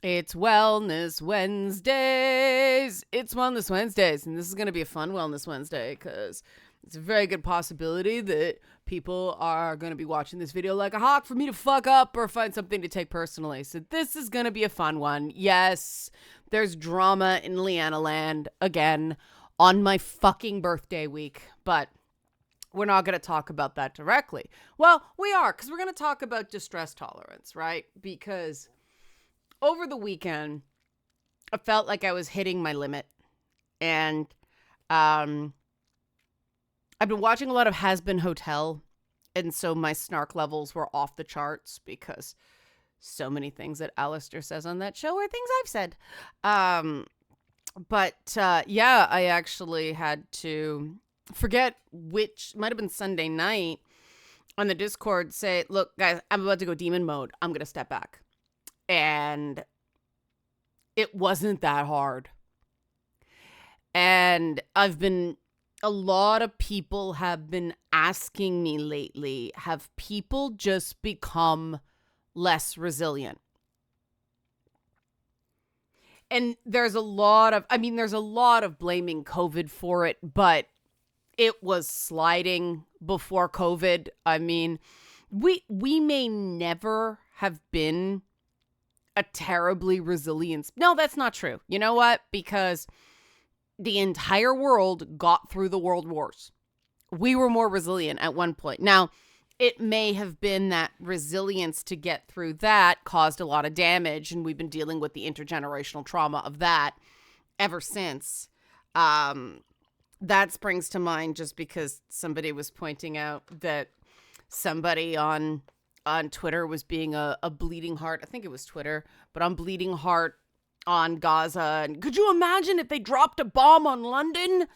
It's Wellness Wednesdays. It's Wellness Wednesdays. And this is going to be a fun Wellness Wednesday because it's a very good possibility that people are going to be watching this video like a hawk for me to fuck up or find something to take personally. So this is going to be a fun one. Yes, there's drama in Leanna Land again on my fucking birthday week, but we're not going to talk about that directly. Well, we are, because we're going to talk about distress tolerance, right? Because over the weekend, I felt like I was hitting my limit. And I've been watching a lot of Has Been Hotel. And so my snark levels were off the charts because so many things that Alistair says on that show are things I've said. But I actually had to forget which, might have been Sunday night, on the Discord say, look, guys, I'm about to go demon mode. I'm going to step back. And it wasn't that hard. And a lot of people have been asking me lately, have people just become less resilient? And there's a lot of blaming COVID for it, but it was sliding before COVID. I mean, we may never have been a terribly resilient. No, that's not true. You know what? Because the entire world got through the world wars. We were more resilient at one point. Now, it may have been that resilience to get through that caused a lot of damage, and we've been dealing with the intergenerational trauma of that ever since. That springs to mind just because somebody was pointing out that somebody on Twitter was being a bleeding heart. I think it was Twitter, but on bleeding heart on Gaza. And could you imagine if they dropped a bomb on London?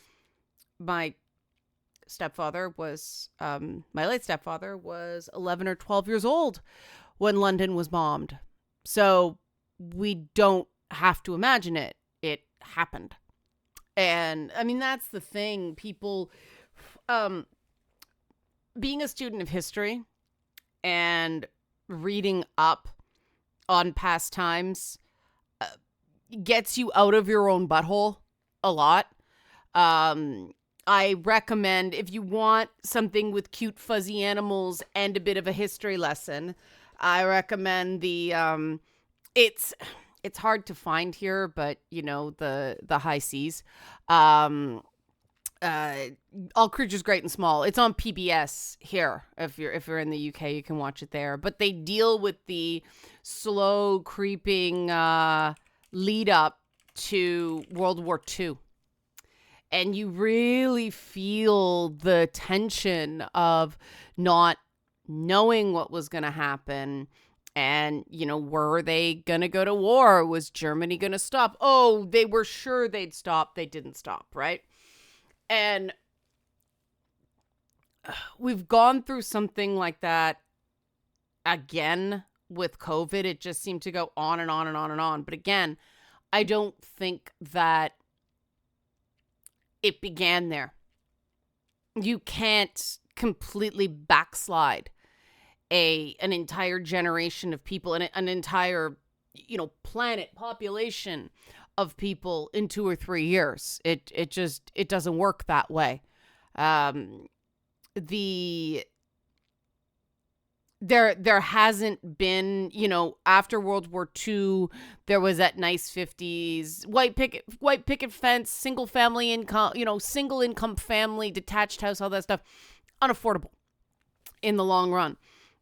My late stepfather was 11 or 12 years old when London was bombed. So we don't have to imagine it. It happened. And I mean, that's the thing. People, being a student of history and reading up on past times gets you out of your own butthole a lot. I recommend, if you want something with cute fuzzy animals and a bit of a history lesson, I recommend the it's hard to find here, but you know, the High Seas. All Creatures Great and Small. It's on PBS here. If you're in the UK, you can watch it there. But they deal with the slow creeping lead up to World War II. And you really feel the tension of not knowing what was going to happen. And, you know, were they going to go to war? Was Germany going to stop? Oh, they were sure they'd stop. They didn't stop, right? And we've gone through something like that again with COVID. It just seemed to go on and on and on and on. But again, I don't think that it began there. You can't completely backslide an entire generation of people and an entire, you know, planet population of people in 2 or 3 years. It doesn't work that way. There hasn't been, you know, after World War II, there was that nice 50s white picket fence, single family income, you know, single income family, detached house, all that stuff, unaffordable in the long run.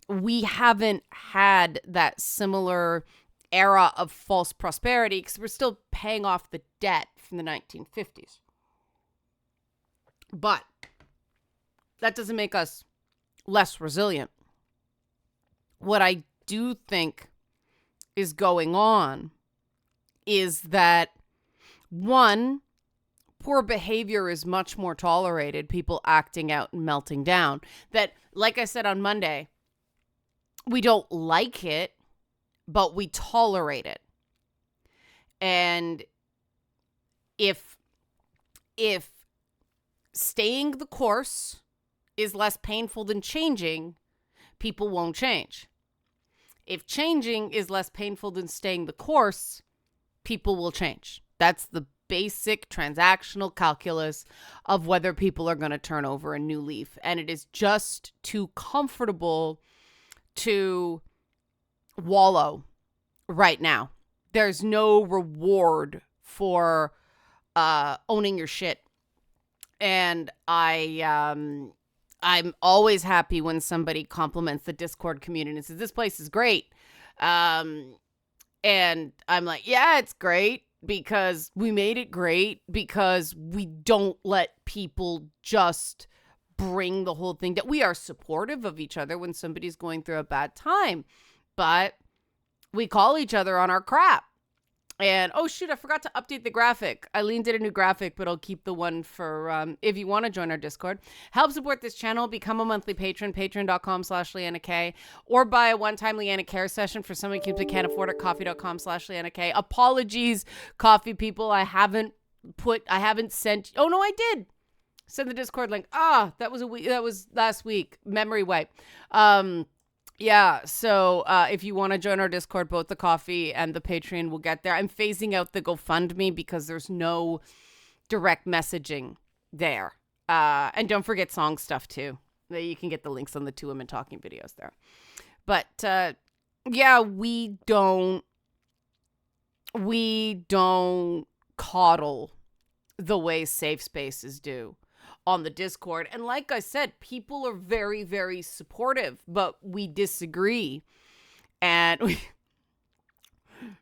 We haven't had that similar era of false prosperity because we're still paying off the debt from the 1950s. But that doesn't make us less resilient. What I do think is going on is that, one, poor behavior is much more tolerated, people acting out and melting down. That, like I said on Monday, we don't like it, but we tolerate it. And if staying the course is less painful than changing, people won't change. If changing is less painful than staying the course, people will change. That's the basic transactional calculus of whether people are going to turn over a new leaf. And it is just too comfortable to wallow right now. There's no reward for owning your shit. And I'm always happy when somebody compliments the Discord community and says, this place is great. And I'm like, yeah, it's great because we made it great because we don't let people just bring the whole thing down. We are supportive of each other when somebody's going through a bad time, but we call each other on our crap. And, oh, shoot, I forgot to update the graphic. Eileen did a new graphic, but I'll keep the one for if you want to join our Discord. Help support this channel. Become a monthly patron, patreon.com/LeannaK, or buy a one-time Leanna Care session for someone who can't afford it, coffee.com/LeannaK. Apologies, coffee people. I haven't sent. Oh, no, I did send the Discord link. That was last week. Memory wipe. Yeah, so if you want to join our Discord, both the coffee and the Patreon will get there. I'm phasing out the GoFundMe because there's no direct messaging there. And don't forget song stuff too. You can get the links on the Two Women Talking videos there. But yeah, we don't coddle the way safe spaces do on the Discord. And like I said, people are very, very supportive, but we disagree. And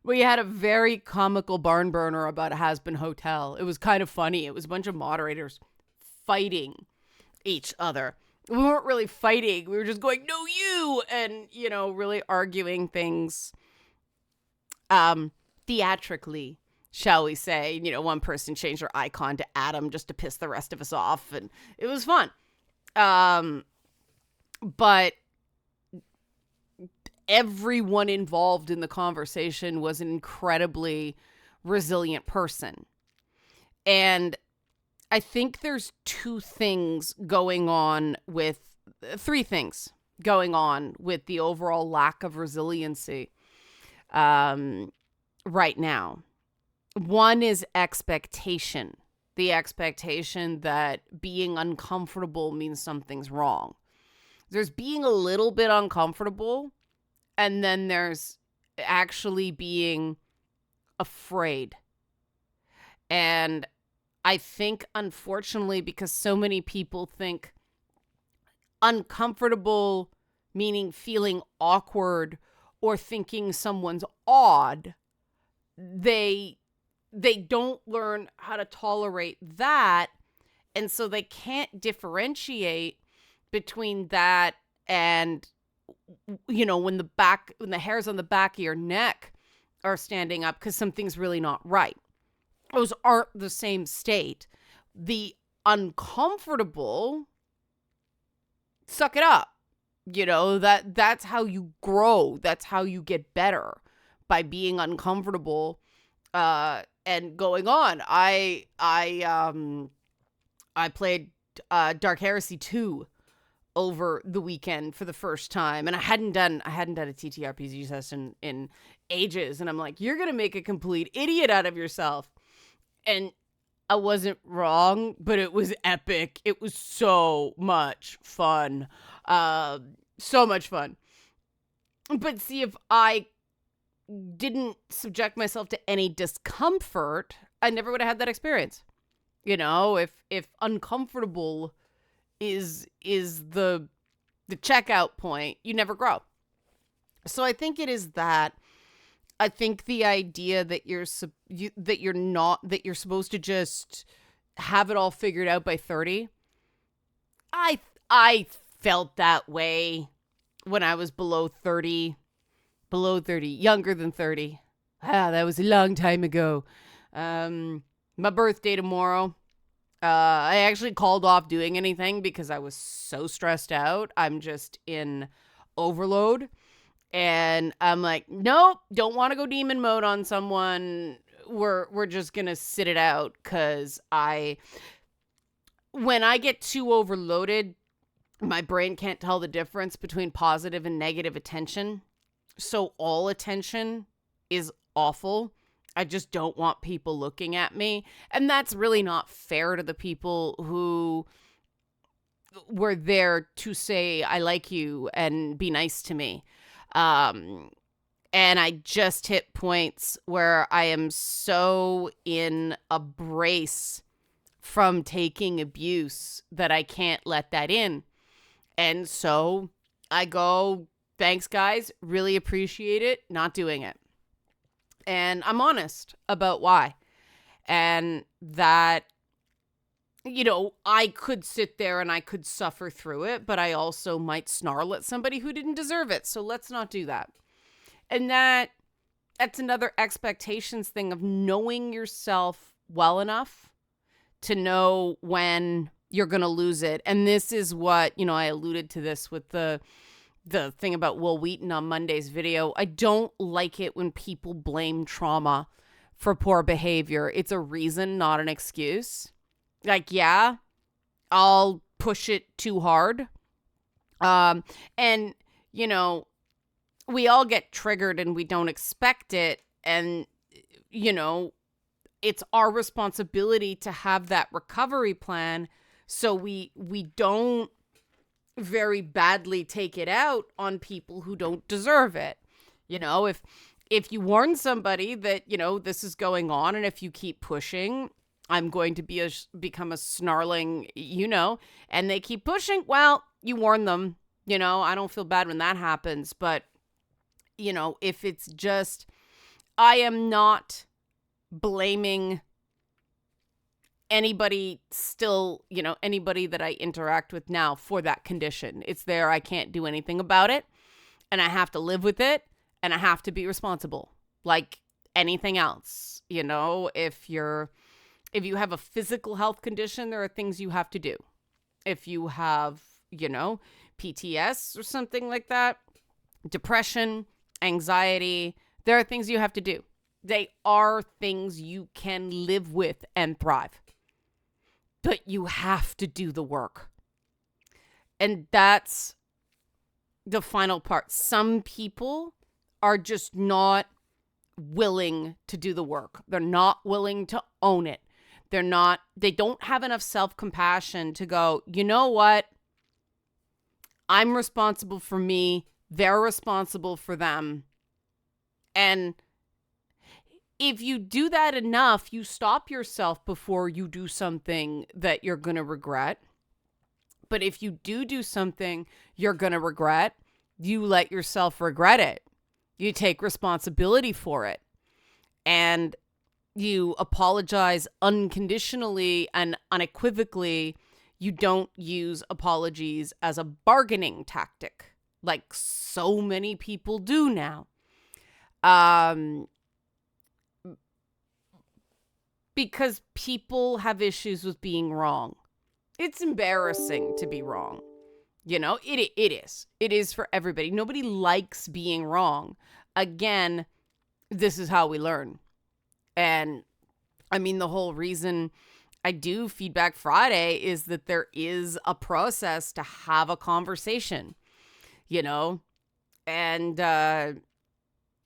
we had a very comical barn burner about a Has-Been Hotel. It was kind of funny. It was a bunch of moderators fighting each other. We weren't really fighting. We were just going, no, you, and, really arguing things theatrically, shall we say. One person changed their icon to Adam just to piss the rest of us off, and it was fun. But everyone involved in the conversation was an incredibly resilient person. And I think there's three things going on with the overall lack of resiliency right now. One is expectation. The expectation that being uncomfortable means something's wrong. There's being a little bit uncomfortable, and then there's actually being afraid. And I think, unfortunately, because so many people think uncomfortable, meaning feeling awkward or thinking someone's odd, they don't learn how to tolerate that. And so they can't differentiate between that and, when the hairs on the back of your neck are standing up because something's really not right. Those aren't the same state. The uncomfortable, suck it up. That's how you grow. That's how you get better, by being uncomfortable and going on. I played Dark Heresy 2 over the weekend for the first time, and I hadn't done a TTRPG session in ages, and I'm like, you're gonna make a complete idiot out of yourself. And I wasn't wrong, but it was epic. It was so much fun. So much fun. But see, if I didn't subject myself to any discomfort, I never would have had that experience. If uncomfortable is the checkout point, you never grow. So I think it is that. I think the idea that you're supposed to just have it all figured out by 30. I felt that way when I was below 30, younger than 30. That was a long time ago. My birthday tomorrow. I actually called off doing anything because I was so stressed out. I'm just in overload. And I'm like, nope, don't want to go demon mode on someone. We're just going to sit it out, because when I get too overloaded, my brain can't tell the difference between positive and negative attention. So all attention is awful. I just don't want people looking at me. And that's really not fair to the people who were there to say, I like you and be nice to me. Um, and I just hit points where I am so in a brace from taking abuse that I can't let that in. And so I go, thanks, guys. Really appreciate it. Not doing it. And I'm honest about why. And that, I could sit there and I could suffer through it, but I also might snarl at somebody who didn't deserve it. So let's not do that. And that's another expectations thing of knowing yourself well enough to know when you're going to lose it. And this is what, I alluded to this with the thing about Will Wheaton on Monday's video. I don't like it when people blame trauma for poor behavior. It's a reason, not an excuse. Like, yeah, I'll push it too hard. And, we all get triggered and we don't expect it. And, it's our responsibility to have that recovery plan so we don't very badly take it out on people who don't deserve it. If you warn somebody that, this is going on, and if you keep pushing, I'm going to become a snarling, and they keep pushing, well, you warn them, I don't feel bad when that happens. But, if it's just, I am not blaming anybody still, anybody that I interact with now for that condition. It's there. I can't do anything about it. And I have to live with it. And I have to be responsible like anything else. If you have a physical health condition, there are things you have to do. If you have, PTS or something like that, depression, anxiety, there are things you have to do. They are things you can live with and thrive. But you have to do the work. And that's the final part. Some people are just not willing to do the work. They're not willing to own it. They don't have enough self-compassion to go, you know what? I'm responsible for me. They're responsible for them. And if you do that enough, you stop yourself before you do something that you're going to regret. But if you do something you're going to regret, you let yourself regret it. You take responsibility for it. And you apologize unconditionally and unequivocally. You don't use apologies as a bargaining tactic like so many people do now. Because people have issues with being wrong. It's embarrassing to be wrong. It is. It is for everybody. Nobody likes being wrong. Again, this is how we learn. And I mean, the whole reason I do Feedback Friday is that there is a process to have a conversation, and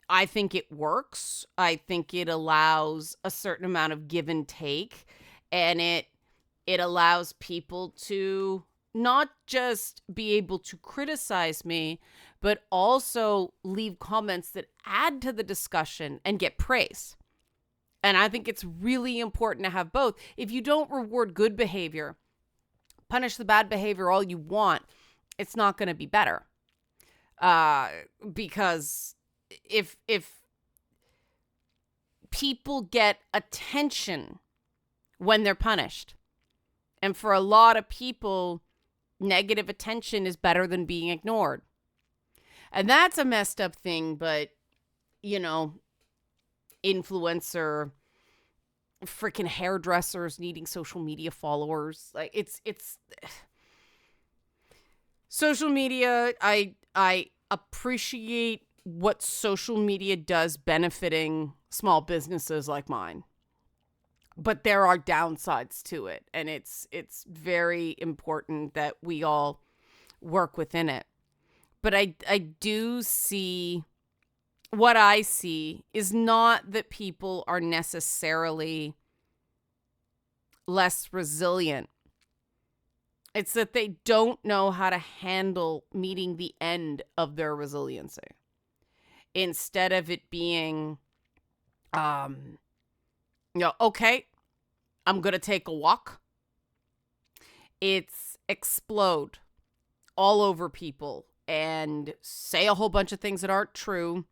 I think it works. I think it allows a certain amount of give and take, and it allows people to not just be able to criticize me, but also leave comments that add to the discussion and get praise. And I think it's really important to have both. If you don't reward good behavior, punish the bad behavior all you want, it's not going to be better. Because if people get attention when they're punished, and for a lot of people, negative attention is better than being ignored. And that's a messed up thing, but, influencer, freaking hairdressers needing social media followers. Like it's social media. I appreciate what social media does benefiting small businesses like mine. But there are downsides to it, and it's very important that we all work within it. But I do see what I see is not that people are necessarily less resilient. It's that they don't know how to handle meeting the end of their resiliency. Instead of it being, okay, I'm going to take a walk. It's explode all over people and say a whole bunch of things that aren't true.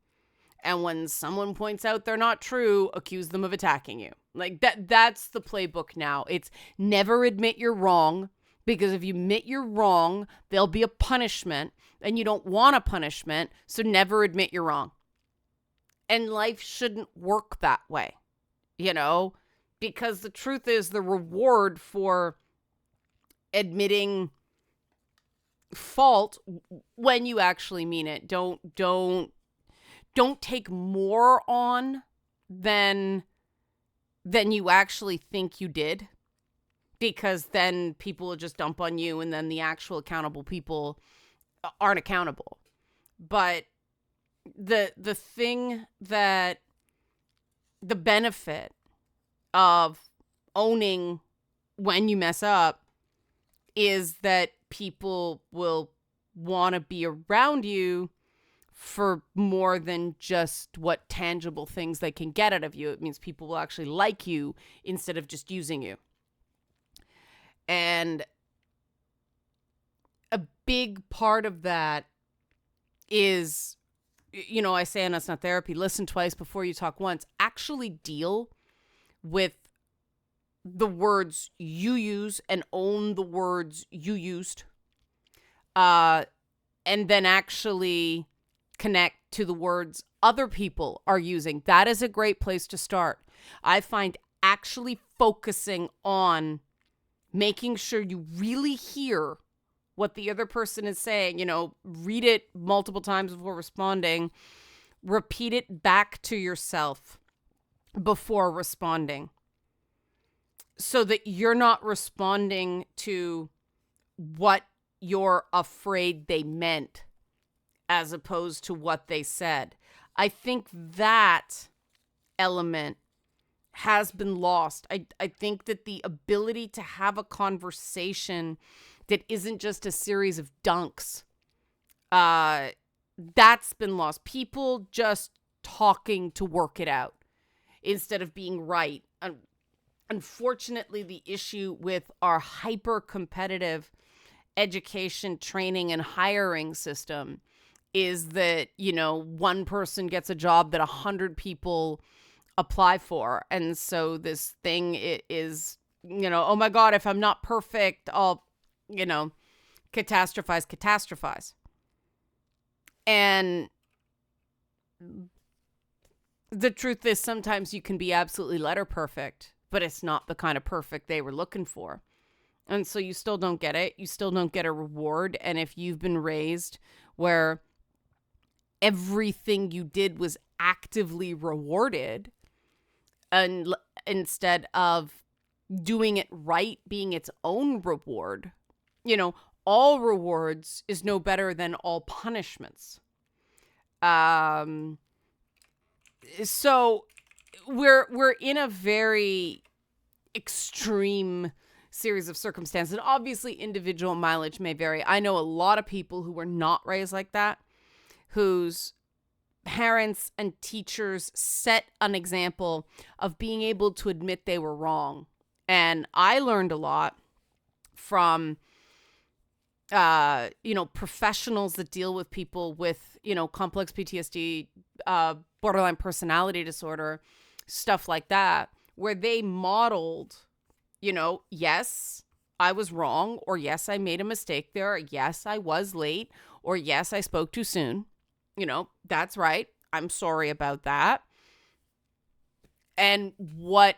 And when someone points out they're not true, accuse them of attacking you. Like that's the playbook now. It's never admit you're wrong, because if you admit you're wrong, there'll be a punishment, and you don't want a punishment, so never admit you're wrong. And life shouldn't work that way, because the truth is the reward for admitting fault when you actually mean it. Don't take more on than you actually think you did, because then people will just dump on you, and then the actual accountable people aren't accountable. But the thing that the benefit of owning when you mess up is that people will want to be around you for more than just what tangible things they can get out of you. It means people will actually like you instead of just using you. And a big part of that is, I say, and that's not therapy, listen twice before you talk once. Actually deal with the words you use and own the words you used. And then actually connect to the words other people are using. That is a great place to start. I find actually focusing on making sure you really hear what the other person is saying, read it multiple times before responding, repeat it back to yourself before responding, so that you're not responding to what you're afraid they meant as opposed to what they said. I think that element has been lost. I think that the ability to have a conversation that isn't just a series of dunks, that's been lost. People just talking to work it out instead of being right. Unfortunately, the issue with our hyper-competitive education, training, and hiring system is that, one person gets a job that 100 people apply for. And so this thing is, oh my God, if I'm not perfect, I'll, catastrophize. And the truth is sometimes you can be absolutely letter perfect, but it's not the kind of perfect they were looking for. And so you still don't get it. You still don't get a reward. And if you've been raised where everything you did was actively rewarded, and instead of doing it right being its own reward, all rewards is no better than all punishments. So we're in a very extreme series of circumstances. And obviously individual mileage may vary. I know a lot of people who were not raised like that, whose parents and teachers set an example of being able to admit they were wrong. And I learned a lot from professionals that deal with people with, complex PTSD, borderline personality disorder, stuff like that, where they modeled, yes, I was wrong, or yes, I made a mistake there, or yes, I was late, or yes, I spoke too soon. That's right. I'm sorry about that. And what,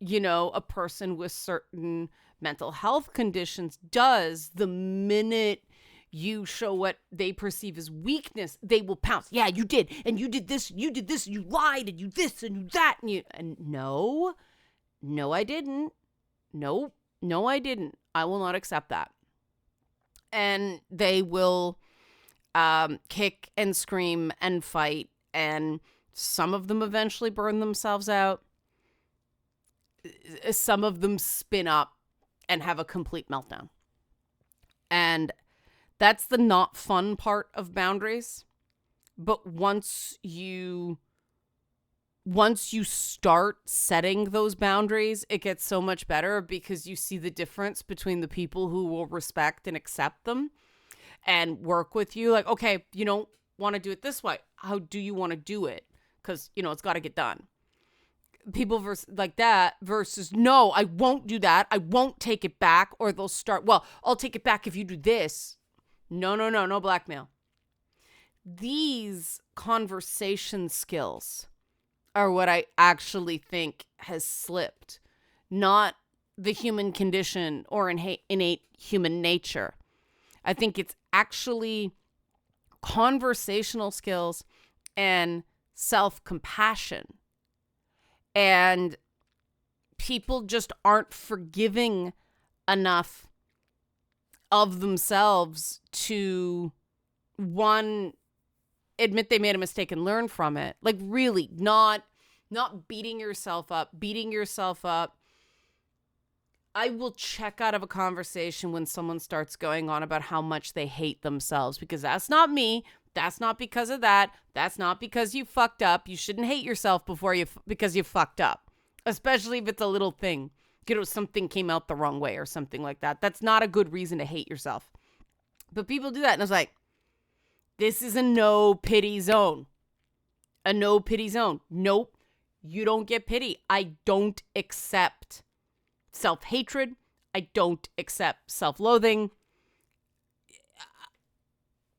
a person with certain mental health conditions does the minute you show what they perceive as weakness, they will pounce. Yeah, you did. And you did this, you lied, and you this, and you that. And no, I didn't. No, I didn't. I will not accept that. And they will kick and scream and fight And some of them eventually burn themselves out. Some of them spin up and have a complete meltdown. And that's the not fun part of boundaries. But once you start setting those boundaries, it gets so much better because you see the difference between the people who will respect and accept them and work with you. Like, okay, you don't want to do it this way. How do you want to do it? Because, it's got to get done. People like that versus, no, I won't do that. I won't take it back. Or they'll start, well, I'll take it back if you do this. No blackmail. These conversation skills are what I actually think has slipped, not the human condition or innate human nature. I think it's actually conversational skills and self-compassion. And people just aren't forgiving enough of themselves to, one, admit they made a mistake and learn from it. Like, really, not beating yourself up. I will check out of a conversation when someone starts going on about how much they hate themselves, because that's not me. That's not because of that. That's not because you fucked up. You shouldn't hate yourself because you fucked up, especially if it's a little thing. Something came out the wrong way or something like that. That's not a good reason to hate yourself. But people do that. And I was like, this is a no pity zone. A no pity zone. Nope. You don't get pity. I don't accept self-hatred. I don't accept self-loathing.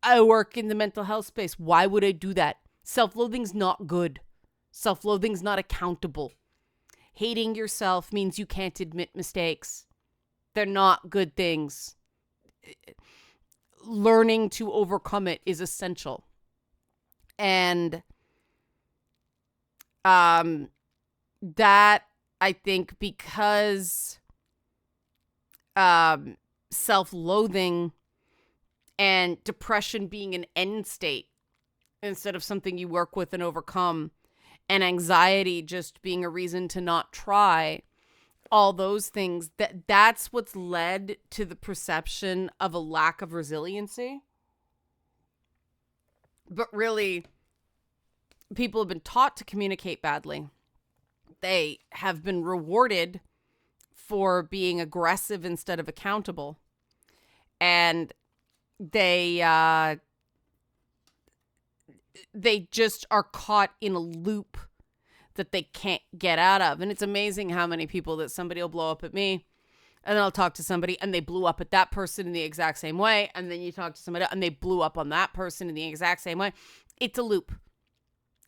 I work in the mental health space. Why would I do that? Self-loathing's not good. Self-loathing's not accountable. Hating yourself means you can't admit mistakes. They're not good things. Learning to overcome it is essential. And that, I think, because self-loathing and depression being an end state instead of something you work with and overcome, and anxiety just being a reason to not try, all those things, that's what's led to the perception of a lack of resiliency. But really, people have been taught to communicate badly. They have been rewarded for being aggressive instead of accountable. And they just are caught in a loop that they can't get out of. And it's amazing how many people that somebody will blow up at me, and then I'll talk to somebody and they blew up at that person in the exact same way. And then you talk to somebody and they blew up on that person in the exact same way. It's a loop.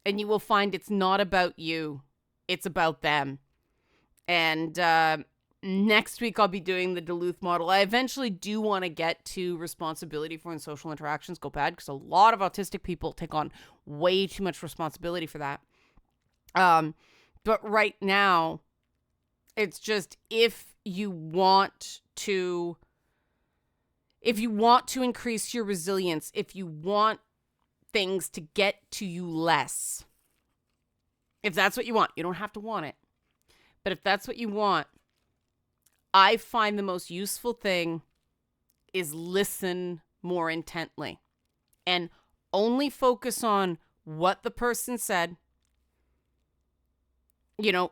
And you will find it's not about you. It's about them. And next week I'll be doing the Duluth model. I eventually do want to get to responsibility for when social interactions go bad, because a lot of autistic people take on way too much responsibility for that. But right now, it's just if you want to increase your resilience, if you want things to get to you less, if that's what you want, you don't have to want it. But if that's what you want, I find the most useful thing is listen more intently and only focus on what the person said,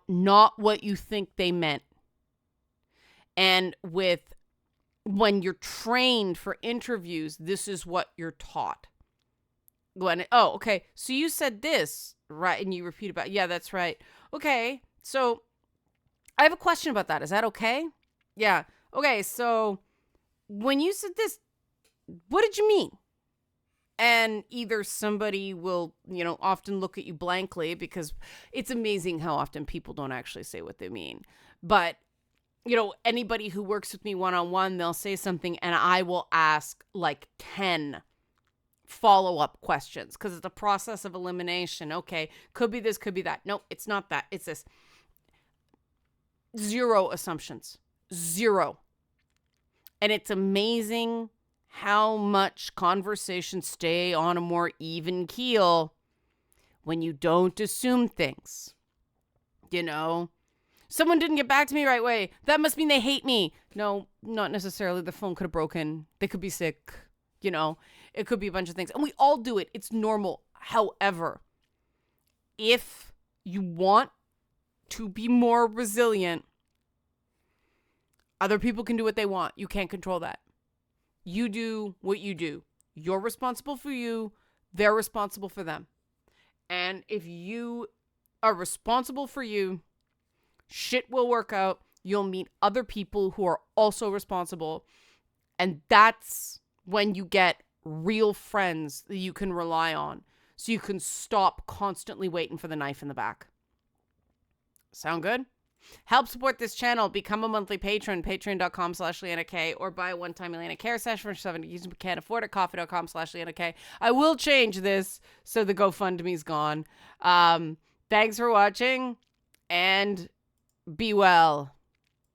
not what you think they meant. And when you're trained for interviews, this is what you're taught. Okay, so you said this, right? And you repeat about, yeah, that's right. Okay, so I have a question about that. Is that okay? Yeah. Okay, so when you said this, what did you mean? And either somebody will, often look at you blankly, because it's amazing how often people don't actually say what they mean. But, anybody who works with me one-on-one, they'll say something and I will ask like 10 follow-up questions, because it's a process of elimination. Okay, could be this, could be that. No, it's not that. It's this. Zero assumptions. Zero. And it's amazing how much conversations stay on a more even keel when you don't assume things. You know, someone didn't get back to me right away. That must mean they hate me. No, not necessarily. The phone could have broken. They could be sick. You know, it could be a bunch of things. And we all do it. It's normal. However, if you want to be more resilient, other people can do what they want. You can't control that. You do what you do. You're responsible for you. They're responsible for them. And if you are responsible for you, shit will work out. You'll meet other people who are also responsible. And that's when you get real friends that you can rely on. So you can stop constantly waiting for the knife in the back. Sound good? Help support this channel. Become a monthly patron. Patreon.com/LeannaK, or buy a one-time Leanna Care session for $7 you can't afford it. Coffee.com/LeannaK. I will change this so the GoFundMe's gone. Thanks for watching, and be well.